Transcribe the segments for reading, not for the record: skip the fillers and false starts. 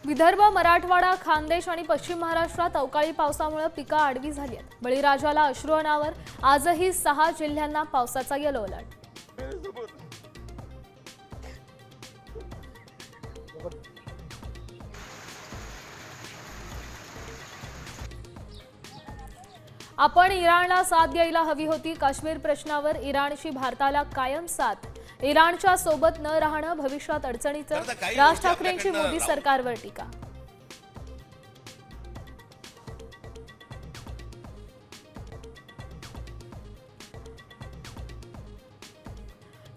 विदर्भ, मराठवाडा, खानदेश आणि पश्चिम महाराष्ट्रात अवकाळी पावसामुळे पिकं आडवी झाली आहेत। बळीराजाला अश्रू अनावर। आजही 6 जिल्ह्यांना पावसाचा येलो अलर्ट। आपण इराणला साथ द्यायला हवी होती। काश्मीर प्रश्नावर इराणशी भारताला कायम साथ। इराणच्या सोबत न राहणं भविष्यात अडचणीचं। राज ठाकरेंची मोदी सरकारवर टीका।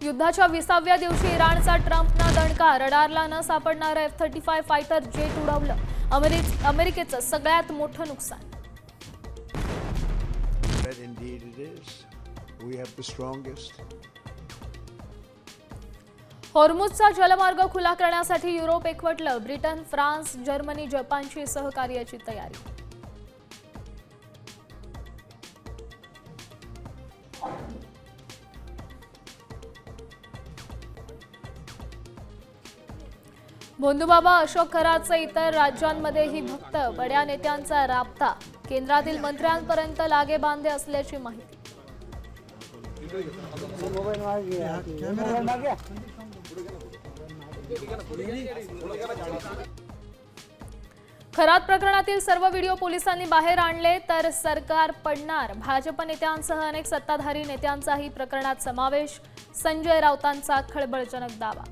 युद्धाच्या 20व्या दिवशी इराणचा ट्रम्पना दणका। रडारला न सापडणारं F-35 फायटर जेट उडवलं। अमेरिकेचं सगळ्यात मोठं नुकसान। Indeed it is. We have the strongest. हॉर्मुझचा जलमार्ग खुला करण्यासाठी युरोप एकवटलं। ब्रिटन, फ्रान्स, जर्मनी, जपानची सहकार्याची तयारी। भोंदूबाबा अशोक खराचे इतर राज्यांमध्येही भक्त। बड्या नेत्यांचा राबता। केंद्रातील मंत्र्यांपर्यंत लागे बांधे असल्याची माहिती। खरात प्रकरणातील सर्व व्हिडिओ पोलिसांनी बाहेर आणले तर सरकार पडणार। भाजप नेत्यांसह अनेक सत्ताधारी नेत्यांचाही प्रकरणात समावेश। संजय राऊतांचा खळबळजनक दावा।